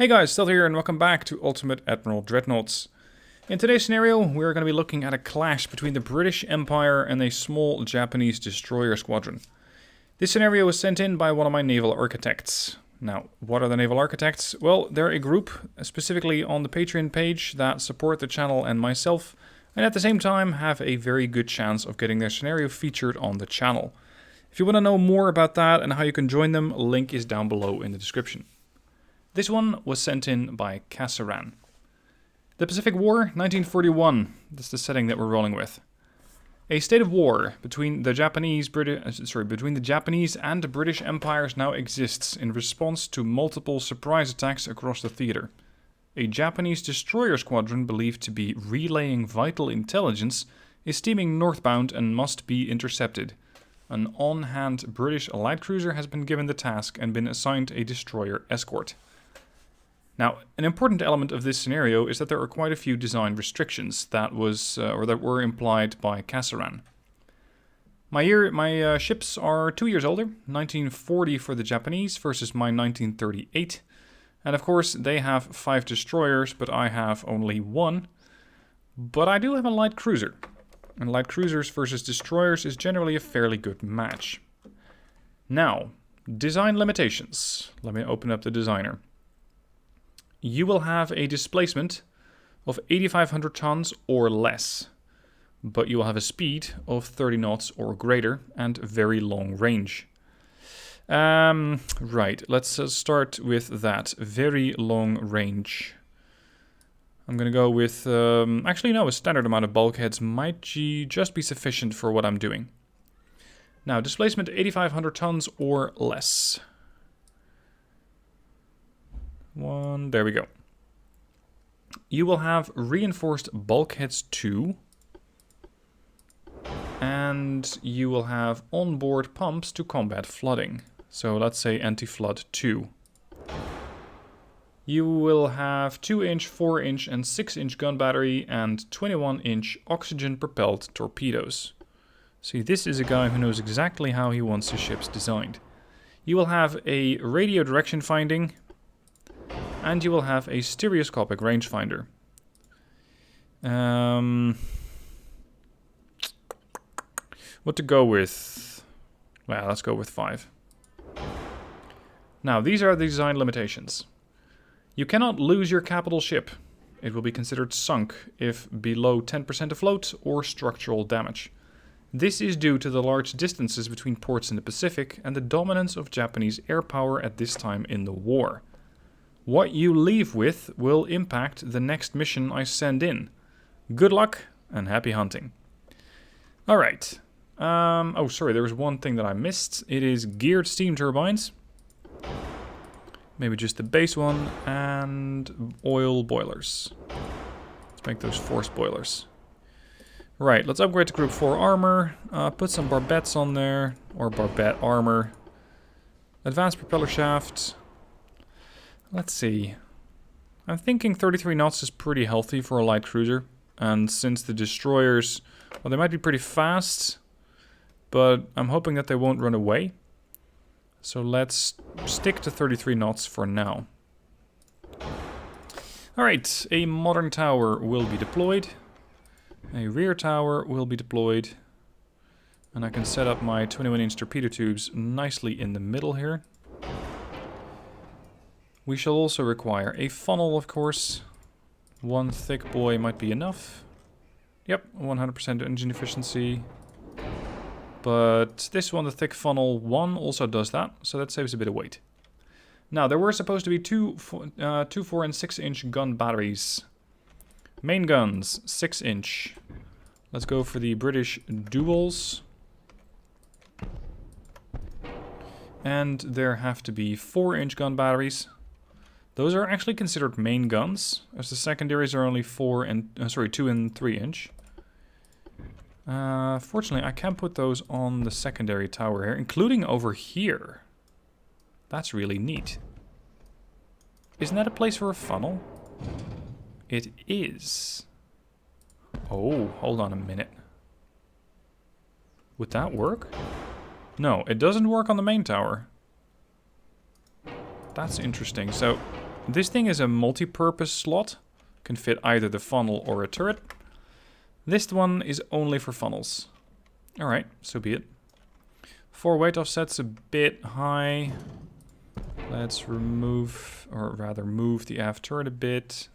Hey guys, Stealth here and welcome back to Ultimate Admiral Dreadnoughts. In today's scenario, we're going to be looking at a clash between the British Empire and a small Japanese destroyer squadron. This scenario was sent in by one of my naval architects. Now, what are the naval architects? Well, they're a group, specifically on the Patreon page, that support the channel and myself, and at the same time have a very good chance of getting their scenario featured on the channel. If you want to know more about that and how you can join them, a link is down below in the description. This one was sent in by Kassaran. The Pacific War, 1941. That's the setting that we're rolling with. A state of war between the Japanese and the British empires now exists in response to multiple surprise attacks across the theater. A Japanese destroyer squadron believed to be relaying vital intelligence is steaming northbound and must be intercepted. An on-hand British light cruiser has been given the task and been assigned a destroyer escort. Now, an important element of this scenario is that there are quite a few design restrictions that were implied by Kassaran. My ships are 2 years older, 1940 for the Japanese versus my 1938. And of course, they have 5 destroyers, but I have only 1. But I do have a light cruiser. And light cruisers versus destroyers is generally a fairly good match. Now, design limitations. Let me open up the designer. You will have a displacement of 8,500 tons or less, but you will have a speed of 30 knots or greater and very long range. Right, let's start with that. Very long range. I'm going to go with... actually, no, a standard amount of bulkheads might just be sufficient for what I'm doing. Now, displacement 8,500 tons or less. There we go. You will have reinforced bulkheads 2. And you will have onboard pumps to combat flooding. So let's say anti-flood 2. You will have 2-inch, 4-inch and 6-inch gun battery and 21-inch oxygen-propelled torpedoes. See, this is a guy who knows exactly how he wants his ships designed. You will have a radio direction finding. And you will have a stereoscopic rangefinder. What to go with? Well, let's go with 5. Now, these are the design limitations. You cannot lose your capital ship. It will be considered sunk if below 10% afloat or structural damage. This is due to the large distances between ports in the Pacific and the dominance of Japanese air power at this time in the war. What you leave with will impact the next mission I send in. Good luck and happy hunting. Alright. Oh, sorry, there was one thing that I missed. It is geared steam turbines. Maybe just the base one. And oil boilers. Let's make those forced boilers. Right, let's upgrade to Group 4 armor. Put some barbettes on there. Or barbette armor. Advanced propeller shaft. Let's see. I'm thinking 33 knots is pretty healthy for a light cruiser. And since the destroyers, well, they might be pretty fast, but I'm hoping that they won't run away. So let's stick to 33 knots for now. Alright, a modern tower will be deployed. A rear tower will be deployed. And I can set up my 21-inch torpedo tubes nicely in the middle here. We shall also require a funnel, of course. One thick boy might be enough. Yep, 100% engine efficiency. But this one, the thick funnel 1, also does that, so that saves a bit of weight. Now, there were supposed to be two 4 and 6-inch gun batteries. Main guns, 6-inch. Let's go for the British duals. And there have to be 4-inch gun batteries. Those are actually considered main guns, as the secondaries are only 2 and 3-inch. Fortunately, I can put those on the secondary tower here, including over here. That's really neat. Isn't that a place for a funnel? It is. Oh, hold on a minute. Would that work? No, it doesn't work on the main tower. That's interesting. So This thing is a multi-purpose slot. Can fit either the funnel or a turret. This one is only for funnels. Alright, so be it. 4 weight offset's a bit high. Let's remove, or rather move the aft turret a bit.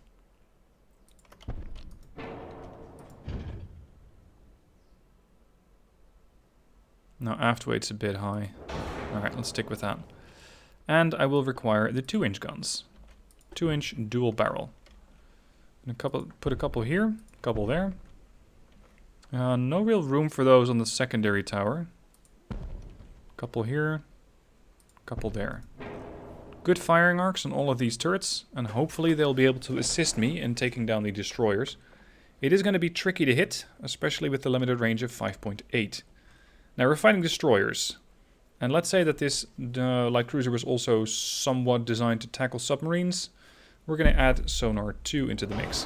No, aft weight's a bit high. Alright, let's stick with that. And I will require the 2-inch guns. 2-inch dual barrel. And put a couple here, a couple there. No real room for those on the secondary tower. Couple here, couple there. Good firing arcs on all of these turrets, and hopefully they'll be able to assist me in taking down the destroyers. It is going to be tricky to hit, especially with the limited range of 5.8. Now we're fighting destroyers, and let's say that this light cruiser was also somewhat designed to tackle submarines. We're going to add sonar 2 into the mix.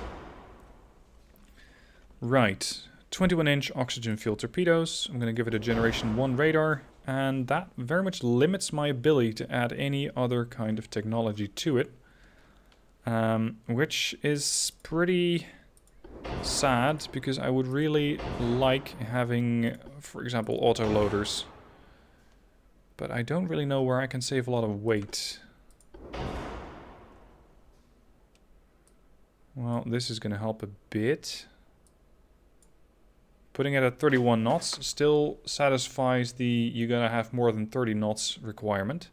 Right, 21-inch oxygen-fueled torpedoes. I'm going to give it a Generation 1 radar, and that very much limits my ability to add any other kind of technology to it, which is pretty sad, because I would really like having, for example, autoloaders, but I don't really know where I can save a lot of weight. Well, this is going to help a bit. Putting it at 31 knots still satisfies the you gotta have more than 30 knots requirement.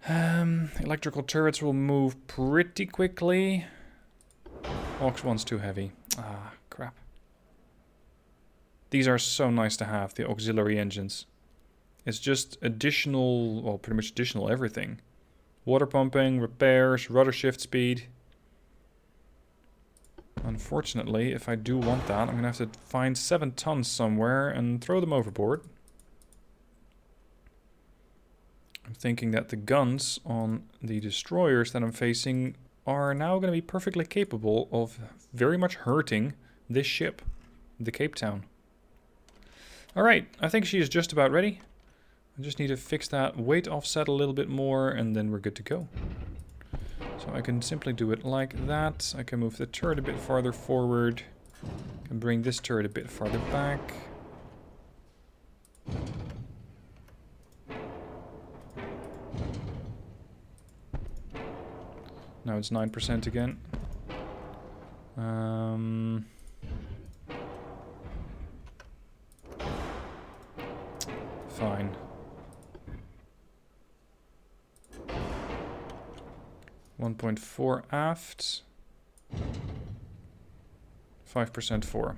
Electrical turrets will move pretty quickly. Aux 1's too heavy. Ah, crap. These are so nice to have, the auxiliary engines. It's just additional, well, pretty much additional everything. Water pumping, repairs, rudder shift speed. Unfortunately, if I do want that, I'm going to have to find 7 tons somewhere and throw them overboard. I'm thinking that the guns on the destroyers that I'm facing are now going to be perfectly capable of very much hurting this ship, the Cape Town. Alright, I think she is just about ready. I just need to fix that weight offset a little bit more, and then we're good to go. So I can simply do it like that. I can move the turret a bit farther forward. I can bring this turret a bit farther back. Now it's 9% again. Fine. .4 aft. 5% 4.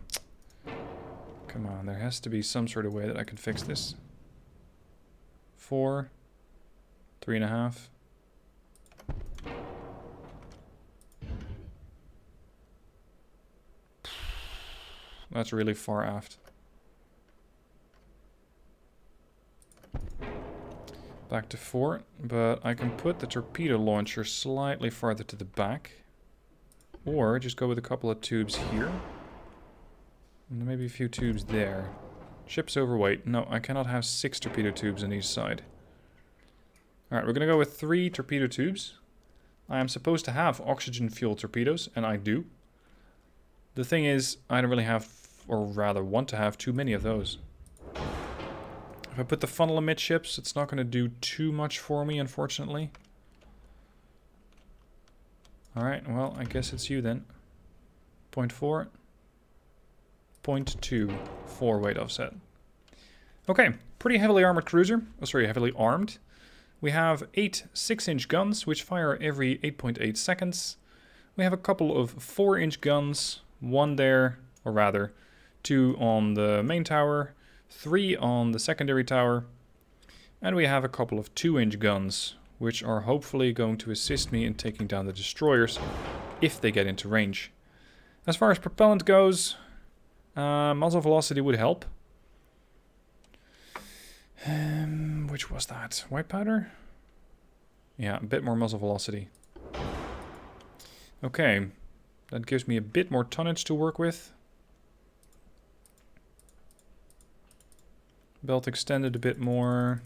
Come on, there has to be some sort of way that I can fix this. 4. 3.5. That's really far aft. Back to 4, but I can put the torpedo launcher slightly farther to the back. Or just go with a couple of tubes here. And maybe a few tubes there. Ship's overweight. No, I cannot have 6 torpedo tubes on each side. Alright, we're going to go with 3 torpedo tubes. I am supposed to have oxygen-fueled torpedoes, and I do. The thing is, I don't really have, or rather want to have, too many of those. If I put the funnel amidships, it's not going to do too much for me, unfortunately. Alright, well, I guess it's you then. 0.4. 0.2. 4 weight offset. Okay, pretty heavily armored cruiser. Oh, sorry, heavily armed. We have 8 6-inch guns, which fire every 8.8 seconds. We have a couple of 4-inch guns. 1 there, or rather, 2 on the main tower. 3 on the secondary tower, and we have a couple of 2-inch guns, which are hopefully going to assist me in taking down the destroyers if they get into range. As far as propellant goes, muzzle velocity would help. Which was that? White powder? Yeah, a bit more muzzle velocity. Okay, that gives me a bit more tonnage to work with. Belt extended a bit more.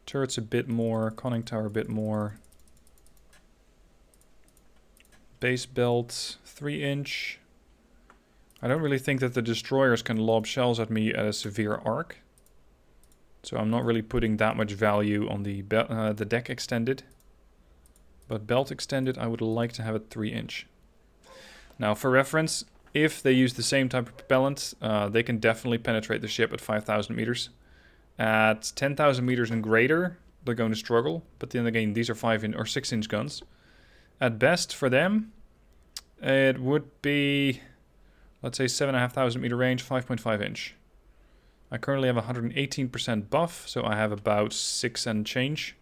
Turrets a bit more. Conning tower a bit more. Base belt, 3-inch. I don't really think that the destroyers can lob shells at me at a severe arc. So I'm not really putting that much value on the deck extended. But belt extended, I would like to have it 3-inch. Now, for reference, if they use the same type of propellant, they can definitely penetrate the ship at 5,000 meters. At 10,000 meters and greater, they're going to struggle. But then again, these are 5-inch or 6-inch guns. At best, for them, it would be, let's say, 7,500 meter range, 5.5 inch. I currently have 118% buff, so I have about 6 and change.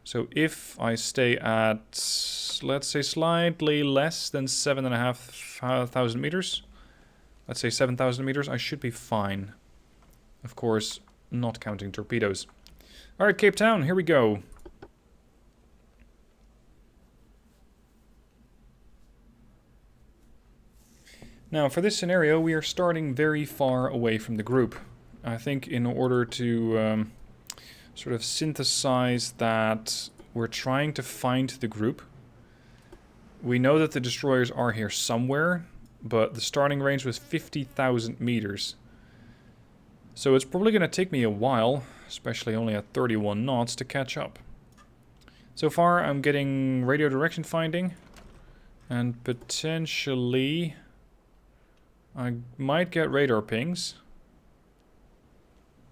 So if I stay at, let's say, slightly less than 7,500 meters, let's say 7,000 meters, I should be fine. Of course, not counting torpedoes. Alright, Cape Town, here we go. Now, for this scenario, we are starting very far away from the group. I think in order to sort of synthesize that we're trying to find the group. We know that the destroyers are here somewhere, but the starting range was 50,000 meters. So it's probably going to take me a while, especially only at 31 knots, to catch up. So far, I'm getting radio direction finding, and potentially I might get radar pings,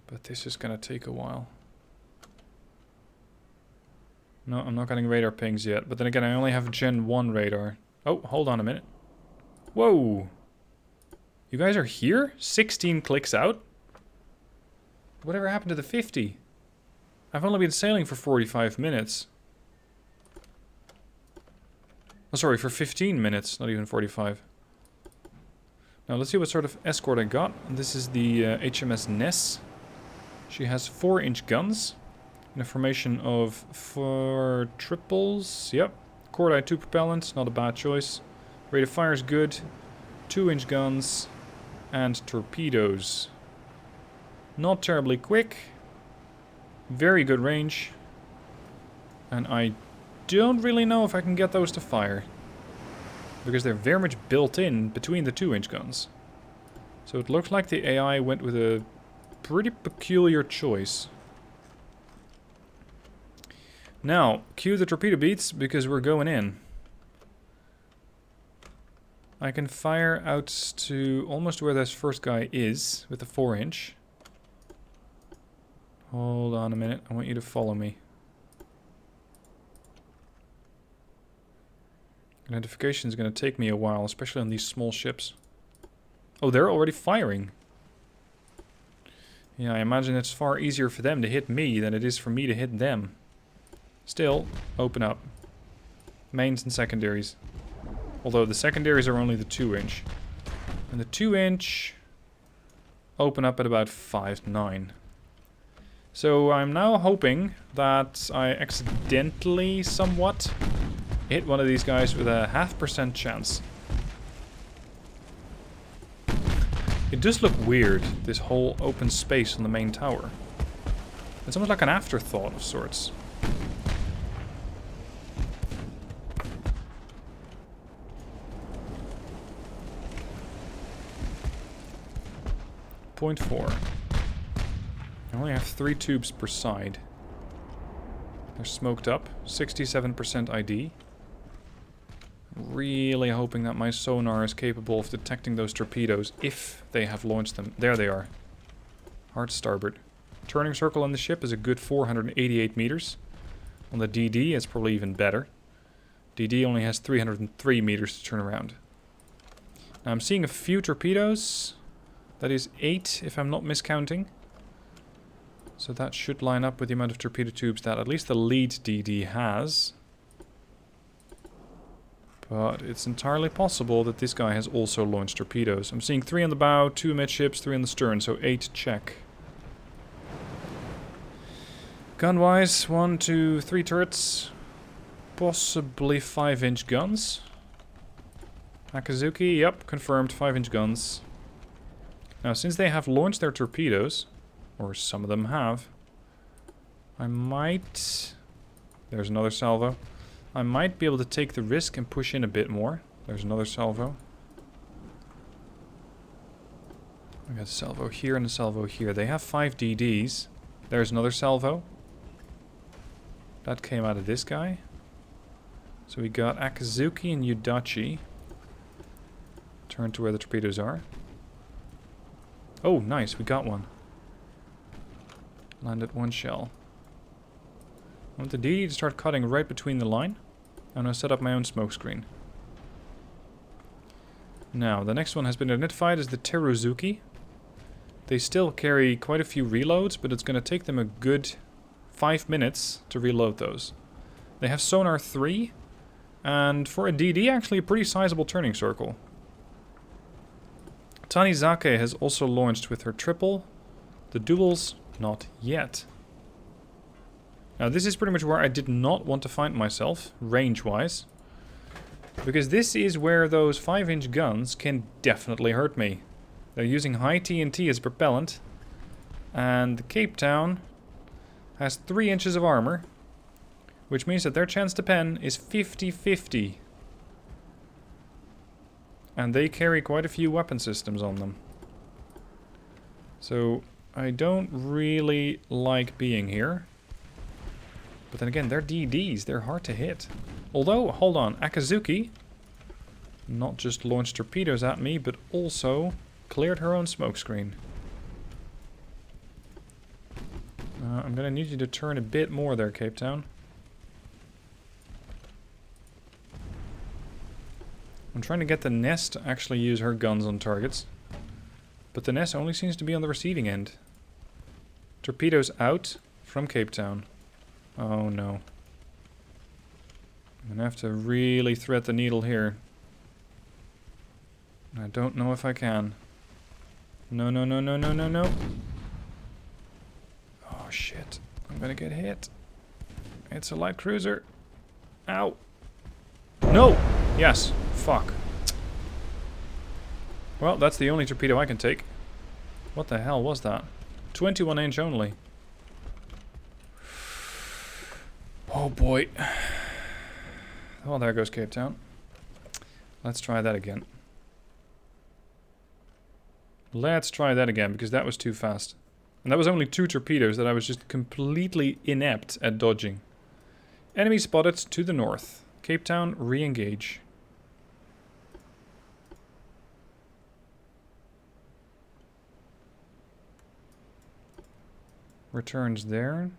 but this is going to take a while. No, I'm not getting radar pings yet. But then again, I only have Gen 1 radar. Oh, hold on a minute. Whoa. You guys are here? 16 clicks out? Whatever happened to the 50? I've only been sailing for 45 minutes. Oh, sorry, for 15 minutes, not even 45. Now, let's see what sort of escort I got. This is the HMS Ness. She has 4-inch guns. In a formation of 4 triples. Yep. Cordite 2 propellants, not a bad choice. Rate of fire is good. 2-inch guns. And torpedoes. Not terribly quick. Very good range. And I don't really know if I can get those to fire. Because they're very much built in between the 2-inch guns. So it looks like the AI went with a pretty peculiar choice. Now, cue the torpedo beats, because we're going in. I can fire out to almost where this first guy is, with the 4-inch. Hold on a minute, I want you to follow me. Identification is going to take me a while, especially on these small ships. Oh, they're already firing. Yeah, I imagine it's far easier for them to hit me than it is for me to hit them. Still, open up. Mains and secondaries. Although the secondaries are only the 2-inch. And the 2-inch open up at about 5.9. So I'm now hoping that I accidentally somewhat hit one of these guys with a 0.5% chance. It does look weird, this whole open space on the main tower. It's almost like an afterthought of sorts. Point 4. I only have 3 tubes per side. They're smoked up. 67% ID. Really hoping that my sonar is capable of detecting those torpedoes if they have launched them. There they are. Hard starboard. Turning circle on the ship is a good 488 meters. On the DD, it's probably even better. DD only has 303 meters to turn around. Now I'm seeing a few torpedoes. That is 8, if I'm not miscounting. So that should line up with the amount of torpedo tubes that at least the lead DD has. But it's entirely possible that this guy has also launched torpedoes. I'm seeing 3 on the bow, 2 amidships, 3 on the stern, so 8 check. Gun-wise, 1, 2, 3 turrets. Possibly 5-inch guns. Akazuki, yep, confirmed, 5-inch guns. Now, since they have launched their torpedoes, or some of them have, I might... There's another salvo. I might be able to take the risk and push in a bit more. There's another salvo. I got a salvo here and a salvo here. They have 5 DDs. There's another salvo. That came out of this guy. So we got Ahatsushimo and Udachi. Turn to where the torpedoes are. Oh, nice. We got one. Landed 1 shell. I want the DD to start cutting right between the line. I'm going to set up my own smoke screen. Now, the next one has been identified as the Teruzuki. They still carry quite a few reloads, but it's going to take them a good 5 minutes to reload those. They have sonar 3, and for a DD, actually a pretty sizable turning circle. Tanizake has also launched with her triple. The duels, not yet. Now this is pretty much where I did not want to find myself, range-wise. Because this is where those 5-inch guns can definitely hurt me. They're using high TNT as propellant. And Cape Town has 3 inches of armor. Which means that their chance to pen is 50-50. And they carry quite a few weapon systems on them. So I don't really like being here. But then again, they're DDs. They're hard to hit. Although, hold on. Ahatsushimo not just launched torpedoes at me, but also cleared her own smokescreen. I'm going to need you to turn a bit more there, Cape Town. I'm trying to get the Nest to actually use her guns on targets. But the Nest only seems to be on the receiving end. Torpedoes out from Cape Town. Oh no. I'm going to have to really thread the needle here. I don't know if I can. No, no, no, no, no, no, no. Oh shit. I'm going to get hit. It's a light cruiser. Ow. No! Yes. Fuck. Well, that's the only torpedo I can take. What the hell was that? 21 inch only. Oh boy. Well, there goes Cape Town. Let's try that again. Let's try that again, because that was too fast. And that was only 2 torpedoes that I was just completely inept at dodging. Enemy spotted to the north. Cape Town, re-engage. Returns there.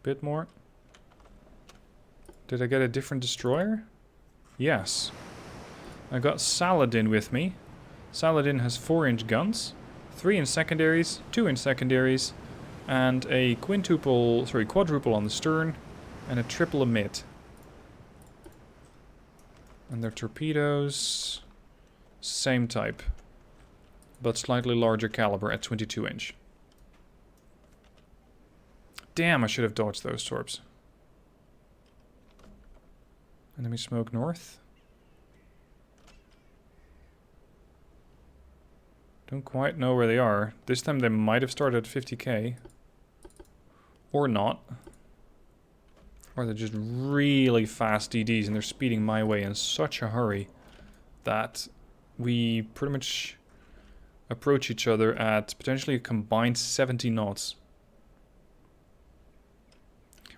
Bit more. Did I get a different destroyer? Yes. I got Saladin with me. Saladin has 4-inch guns, 3 in secondaries, 2 in secondaries, and a quadruple on the stern, and a triple amid. And their torpedoes, same type, but slightly larger caliber at 22 inch. Damn, I should have dodged those torps. Enemy smoke north. Don't quite know where they are. This time they might have started at 50k. Or not. Or they're just really fast DDs and they're speeding my way in such a hurry that we pretty much approach each other at potentially a combined 70 knots.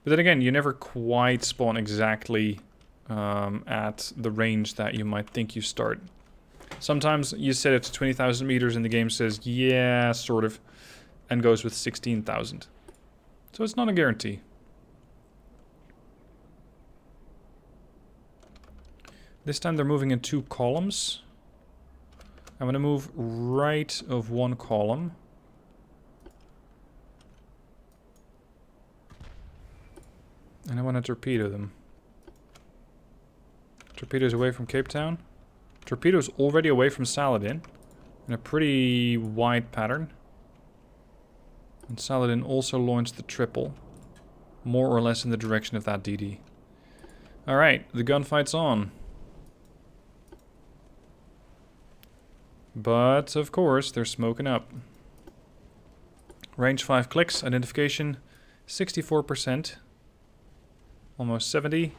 But then again, you never quite spawn exactly at the range that you might think you start. Sometimes you set it to 20,000 meters and the game says, yeah, sort of, and goes with 16,000. So it's not a guarantee. This time they're moving in 2 columns. I'm going to move right of 1 column. And I want to torpedo them. Torpedoes away from Cape Town. Torpedoes already away from Saladin. In a pretty wide pattern. And Saladin also launched the triple. More or less in the direction of that DD. Alright, the gunfight's on. But, of course, they're smoking up. Range 5 clicks, identification 64%. Almost 70.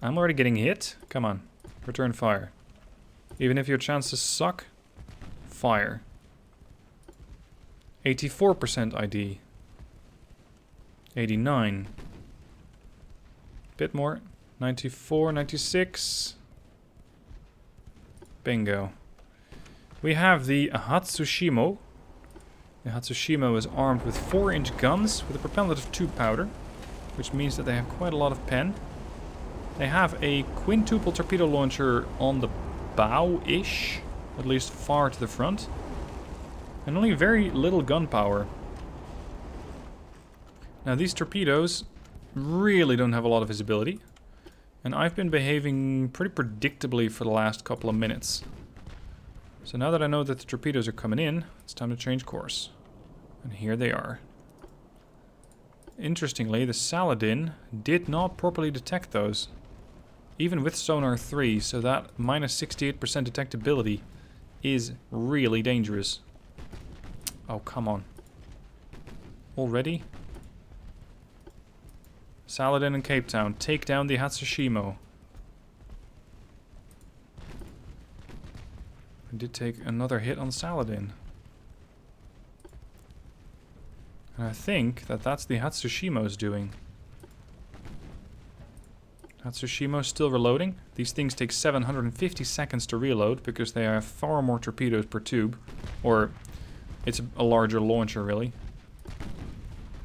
I'm already getting hit. Come on. Return fire. Even if your chances suck, fire. 84% ID. 89. Bit more. 94, 96. Bingo. We have the Ahatsushimo. The Ahatsushimo is armed with 4-inch guns with a propellant of 2 powder, which means that they have quite a lot of pen. They have a quintuple torpedo launcher on the bow-ish, at least far to the front, and only very little gunpowder. Now these torpedoes really don't have a lot of visibility, and I've been behaving pretty predictably for the last couple of minutes. So now that I know that the torpedoes are coming in, it's time to change course. And here they are. Interestingly, the Saladin did not properly detect those, even with sonar 3, so that minus 68% detectability is really dangerous. Oh, come on. Already? Saladin and Cape Town, take down the Ahatsushimo. I did take another hit on Saladin. And I think that that's the Ahatsushimo's doing. Ahatsushimo's still reloading. These things take 750 seconds to reload because they have far more torpedoes per tube. Or it's a larger launcher, really.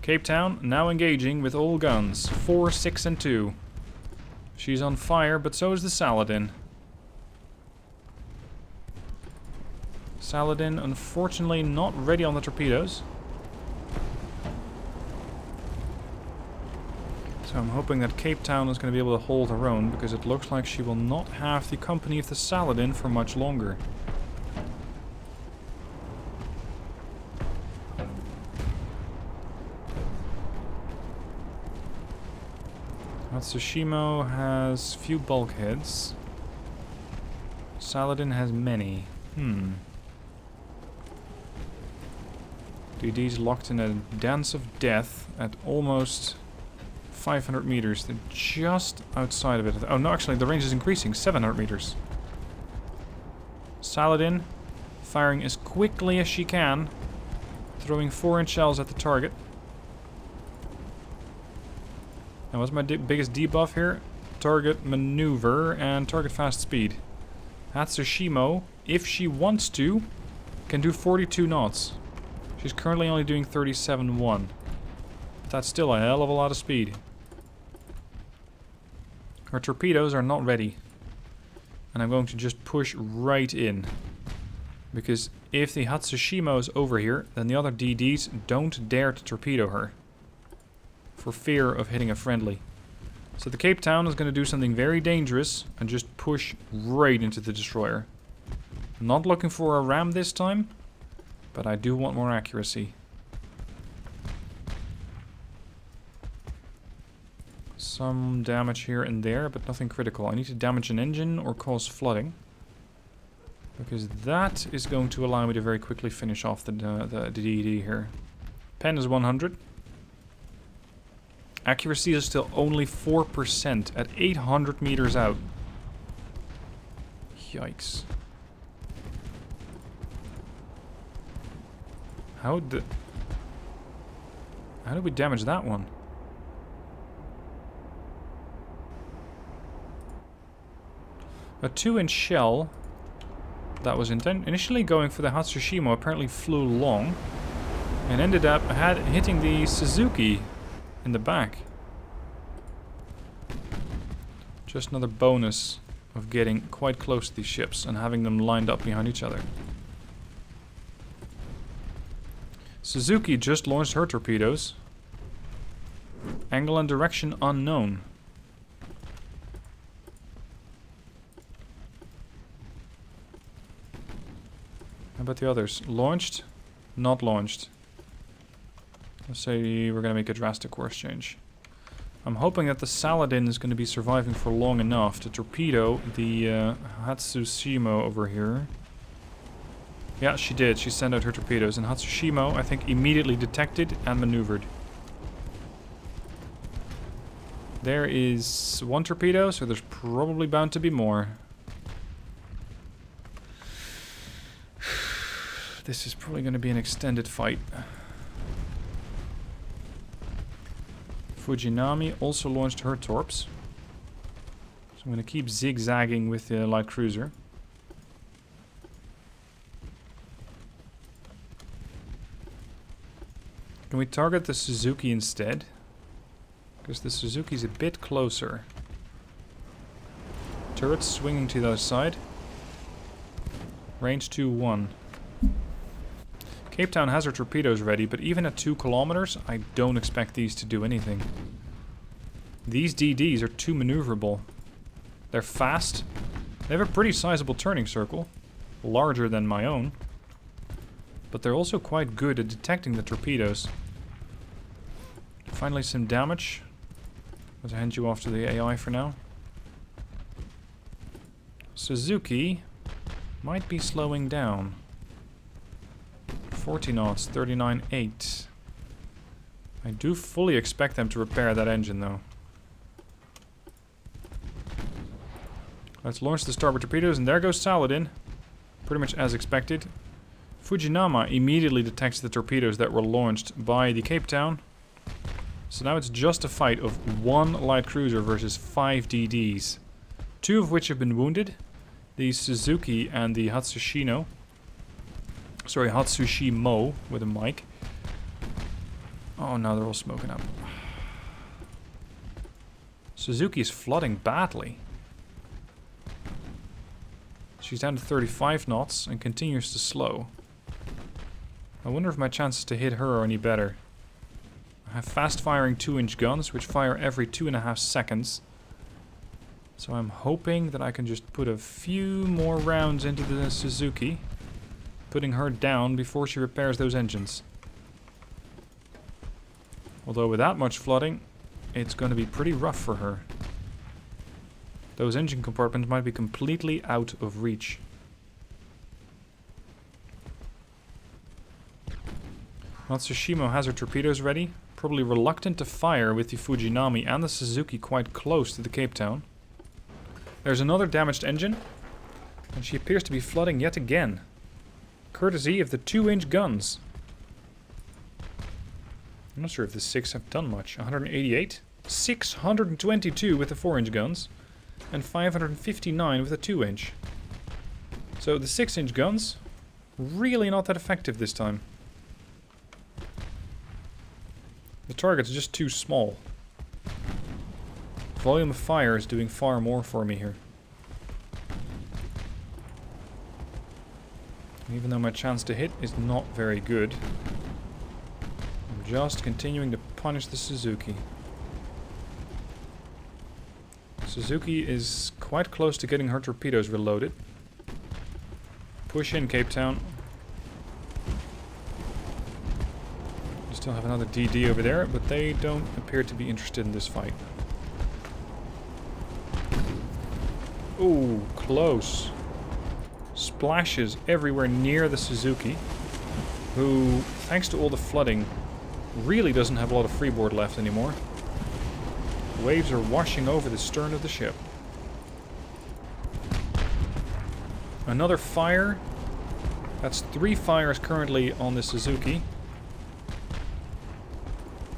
Cape Town now engaging with all guns. 4, 6, and 2. She's on fire, but so is the Saladin. Saladin, unfortunately, not ready on the torpedoes. So I'm hoping that Cape Town is going to be able to hold her own, because it looks like she will not have the company of the Saladin for much longer. Ahatsushimo has few bulkheads. Saladin has many. DD's locked in a dance of death at almost 500 meters. They're just outside of it. Oh no, actually the range is increasing. 700 meters. Saladin firing as quickly as she can, throwing 4-inch shells at the target. And what's my biggest debuff here? Target maneuver and target fast speed. Ahatsushimo, if she wants to, can do 42 knots. She's currently only doing 37.1. But that's still a hell of a lot of speed. Her torpedoes are not ready. And I'm going to just push right in. Because if the Ahatsushimo is over here, then the other DDs don't dare to torpedo her, for fear of hitting a friendly. So the Cape Town is going to do something very dangerous and just push right into the destroyer. I'm not looking for a ram this time, but I do want more accuracy. Some damage here and there, but nothing critical. I need to damage an engine or cause flooding, because that is going to allow me to very quickly finish off the DD here. Pen is 100. Accuracy is still only 4% at 800 meters out. Yikes. How did we damage that one? A 2-inch shell that was initially going for the Ahatsushimo apparently flew long and ended up hitting the Suzuki in the back. Just another bonus of getting quite close to these ships and having them lined up behind each other. Suzuki just launched her torpedoes. Angle and direction unknown. How about the others? Launched? Not launched. Let's say we're going to make a drastic course change. I'm hoping that the Saladin is going to be surviving for long enough to torpedo the Ahatsushimo over here. Yeah, she did. She sent out her torpedoes, and Ahatsushimo, I think, immediately detected and maneuvered. There is one torpedo, so there's probably bound to be more. This is probably going to be an extended fight. Fujinami also launched her torps. So I'm going to keep zigzagging with the light cruiser. Can we target the Suzuki instead? Because the Suzuki's a bit closer. Turrets swinging to the other side. Range 2-1. Cape Town has her torpedoes ready, but even at 2 kilometers, I don't expect these to do anything. These DDs are too maneuverable. They're fast. They have a pretty sizable turning circle. Larger than my own. But they're also quite good at detecting the torpedoes. Finally some damage. Let's hand you off to the AI for now. Suzuki might be slowing down. 40 knots, 39.8. I do fully expect them to repair that engine though. Let's launch the starboard torpedoes, and there goes Saladin. Pretty much as expected. Fujinama immediately detects the torpedoes that were launched by the Cape Town. So now it's just a fight of 1 light cruiser versus 5 DDs. 2 of which have been wounded. The Suzuki and the Ahatsushimo. Sorry, Ahatsushimo with a mic. Oh no, they're all smoking up. Suzuki is flooding badly. She's down to 35 knots and continues to slow. I wonder if my chances to hit her are any better. I have fast-firing 2-inch guns, which fire every 2.5 seconds. So I'm hoping that I can just put a few more rounds into the Suzuki, putting her down before she repairs those engines. Although with that much flooding, it's going to be pretty rough for her. Those engine compartments might be completely out of reach. Ahatsushimo has her torpedoes ready, probably reluctant to fire with the Fujinami and the Suzuki quite close to the Cape Town. There's another damaged engine, and she appears to be flooding yet again, courtesy of the 2-inch guns. I'm not sure if the 6 have done much. 188, 622 with the 4-inch guns, and 559 with the 2-inch. So the 6-inch guns, really not that effective this time. The target's just too small. Volume of fire is doing far more for me here. Even though my chance to hit is not very good, I'm just continuing to punish the Suzuki. Suzuki is quite close to getting her torpedoes reloaded. Push in, Cape Town. We still have another DD over there, but they don't appear to be interested in this fight. Ooh, close. Splashes everywhere near the Suzuki, who, thanks to all the flooding, really doesn't have a lot of freeboard left anymore. Waves are washing over the stern of the ship. Another fire. That's 3 fires currently on the Suzuki.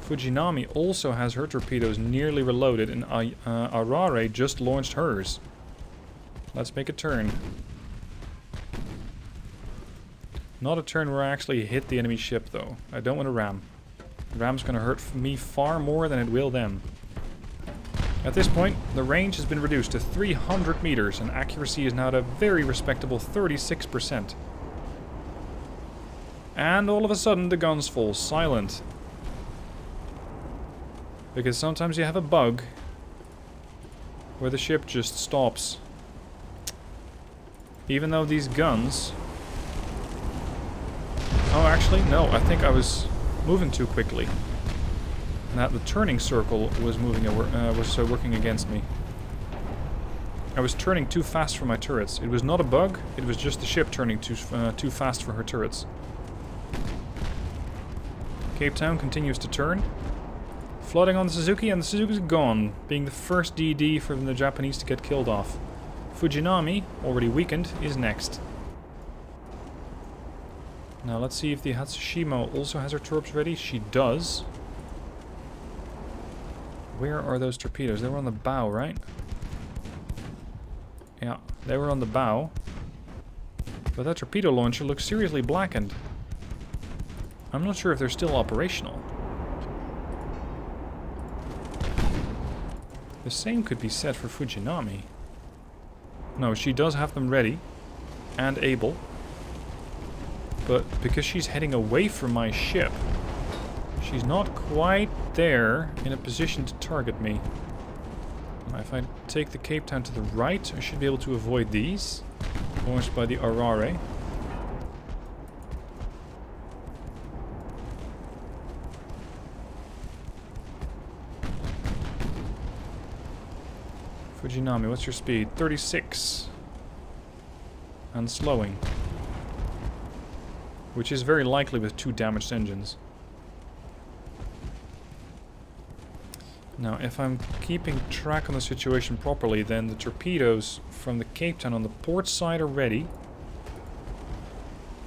Fujinami also has her torpedoes nearly reloaded, and Arare just launched hers. Let's make a turn. Not a turn where I actually hit the enemy ship, though. I don't want to ram. Ram's going to hurt me far more than it will them. At this point, the range has been reduced to 300 meters, and accuracy is now at a very respectable 36%. And all of a sudden, the guns fall silent. Because sometimes you have a bug where the ship just stops. Even though these guns... Oh, actually, no, I think I was moving too quickly. That the turning circle was working against me. I was turning too fast for my turrets. It was not a bug, it was just the ship turning too fast for her turrets. Cape Town continues to turn. Flooding on the Suzuki, and the Suzuki's gone, being the first DD from the Japanese to get killed off. Fujinami, already weakened, is next. Now let's see if the Ahatsushimo also has her torps ready. She does. Where are those torpedoes? They were on the bow, right? Yeah, they were on the bow. But that torpedo launcher looks seriously blackened. I'm not sure if they're still operational. The same could be said for Fujinami. No, she does have them ready. And able. But because she's heading away from my ship, she's not quite there in a position to target me. Now, if I take the Cape Town to the right, I should be able to avoid these. Launched by the Arare. Fujinami, what's your speed? 36. And slowing. Which is very likely with 2 damaged engines. Now, if I'm keeping track on the situation properly, then the torpedoes from the Cape Town on the port side are ready.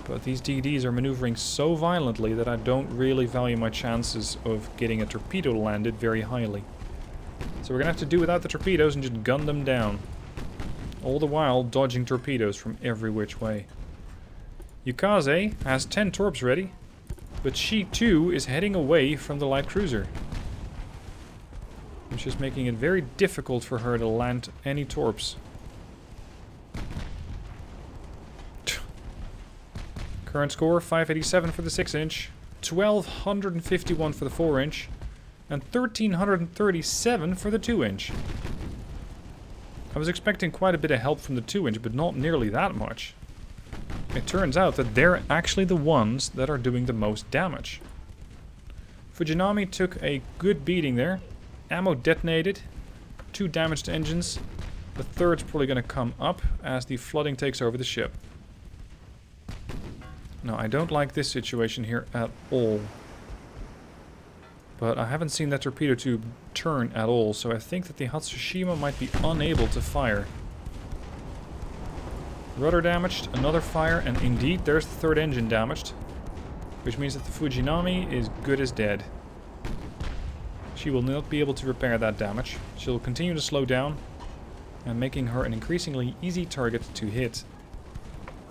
But these DDs are maneuvering so violently that I don't really value my chances of getting a torpedo landed very highly. So we're going to have to do without the torpedoes and just gun them down. All the while dodging torpedoes from every which way. Yukaze has 10 torps ready, but she too is heading away from the light cruiser. Which is making it very difficult for her to land any torps. Current score 587 for the 6-inch, 1251 for the 4-inch, and 1337 for the 2-inch. I was expecting quite a bit of help from the 2-inch, but not nearly that much. It turns out that they're actually the ones that are doing the most damage. Fujinami took a good beating there. Ammo detonated. 2 damaged engines. The third's probably going to come up as the flooding takes over the ship. Now, I don't like this situation here at all. But I haven't seen that torpedo tube turn at all, so I think that the Ahatsushimo might be unable to fire. Rudder damaged, another fire, and indeed there's the 3rd engine damaged. Which means that the Fujinami is good as dead. She will not be able to repair that damage. She'll continue to slow down, and making her an increasingly easy target to hit.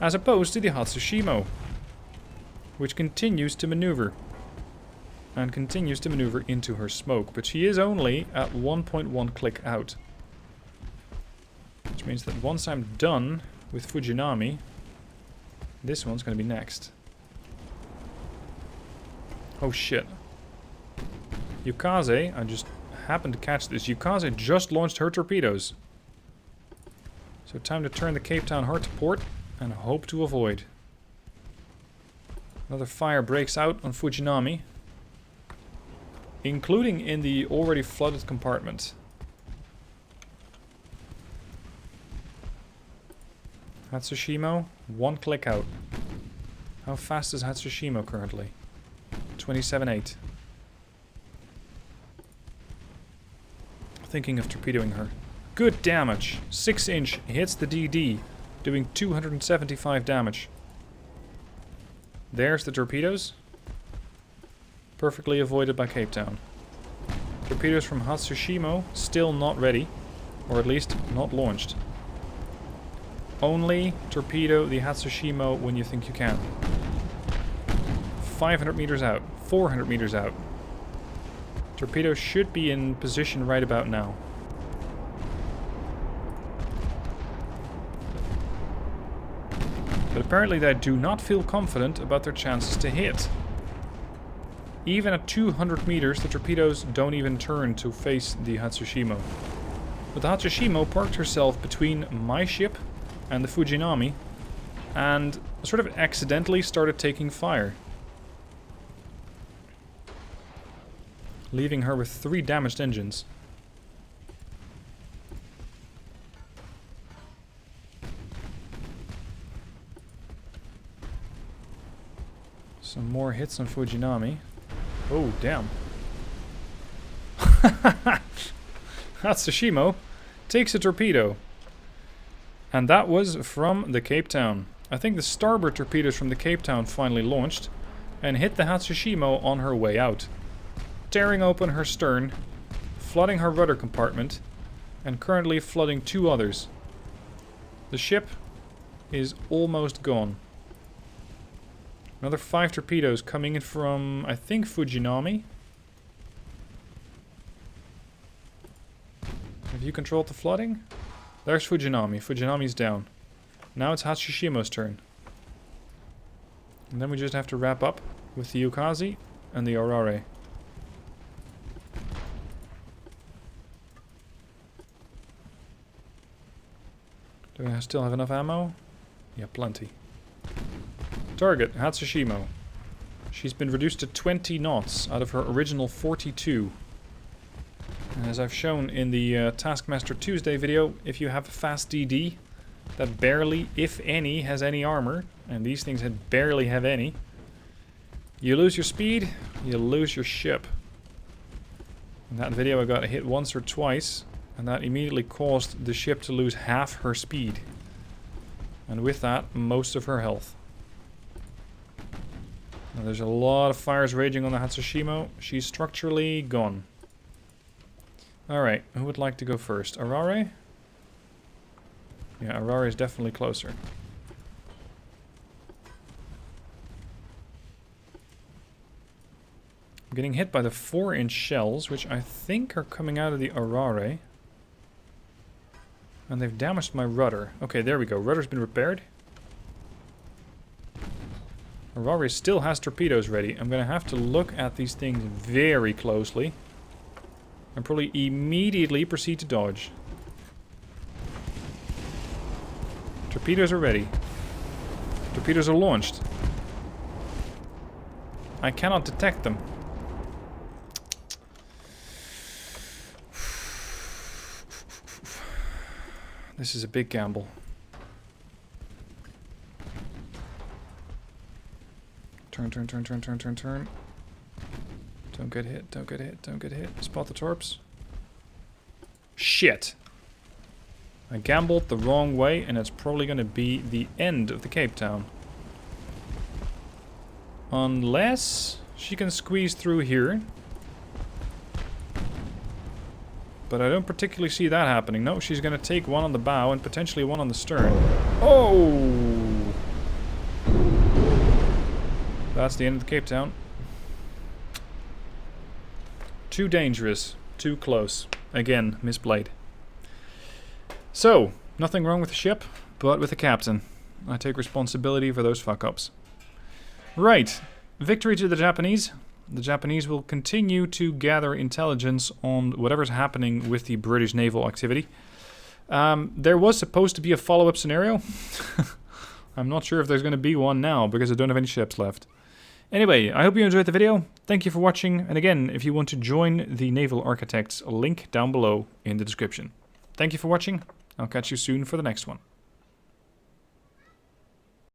As opposed to the Ahatsushimo, which continues to maneuver. And continues to maneuver into her smoke, but she is only at 1.1 click out. Which means that once I'm done with Fujinami, this one's going to be next. Oh shit. Yukaze, I just happened to catch this. Yukaze just launched her torpedoes. So time to turn the Cape Town hard to port and hope to avoid. Another fire breaks out on Fujinami, including in the already flooded compartment. Ahatsushimo, 1 click out. How fast is Ahatsushimo currently? 27.8. Thinking of torpedoing her. Good damage. 6-inch hits the DD, doing 275 damage. There's the torpedoes. Perfectly avoided by Cape Town. Torpedoes from Ahatsushimo still not ready, or at least not launched. Only torpedo the Ahatsushimo when you think you can. 500 meters out, 400 meters out. Torpedo should be in position right about now. But apparently they do not feel confident about their chances to hit. Even at 200 meters, the torpedoes don't even turn to face the Ahatsushimo. But the Ahatsushimo parked herself between my ship and the Fujinami, and sort of accidentally started taking fire. Leaving her with 3 damaged engines. Some more hits on Fujinami. Oh, damn. Ahatsushimo takes a torpedo. And that was from the Cape Town. I think the starboard torpedoes from the Cape Town finally launched and hit the Ahatsushimo on her way out, tearing open her stern, flooding her rudder compartment, and currently flooding 2 others. The ship is almost gone. Another 5 torpedoes coming in from, I think, Fujinami. Have you controlled the flooding? There's Fujinami. Fujinami's down. Now it's Ahatsushimo's turn. And then we just have to wrap up with the Ukazi and the Orare. Do I still have enough ammo? Yeah, plenty. Target, Ahatsushimo. She's been reduced to 20 knots out of her original 42. And as I've shown in the Taskmaster Tuesday video, if you have a fast DD that barely, if any, has any armor, and these things barely have any, you lose your speed, you lose your ship. In that video I got hit once or twice, and that immediately caused the ship to lose half her speed. And with that, most of her health. Now, there's a lot of fires raging on the Ahatsushimo. She's structurally gone. Alright, who would like to go first? Orare? Yeah, Orare is definitely closer. I'm getting hit by the 4-inch shells, which I think are coming out of the Orare. And they've damaged my rudder. Okay, there we go. Rudder's been repaired. Orare still has torpedoes ready. I'm going to have to look at these things very closely. And probably immediately proceed to dodge. Torpedoes are ready. Torpedoes are launched. I cannot detect them. This is a big gamble. Turn, turn, turn, turn, turn, turn, turn. Don't get hit, don't get hit, don't get hit. Spot the torps. Shit! I gambled the wrong way, and it's probably going to be the end of the Cape Town. Unless she can squeeze through here. But I don't particularly see that happening. No, she's going to take one on the bow and potentially one on the stern. Oh! That's the end of the Cape Town. Too dangerous. Too close. Again, misplayed. So, nothing wrong with the ship, but with the captain. I take responsibility for those fuck-ups. Right. Victory to the Japanese. The Japanese will continue to gather intelligence on whatever's happening with the British naval activity. There was supposed to be a follow-up scenario. I'm not sure if there's going to be one now, because I don't have any ships left. Anyway, I hope you enjoyed the video. Thank you for watching. And again, if you want to join the Naval Architects, link down below in the description. Thank you for watching. I'll catch you soon for the next one.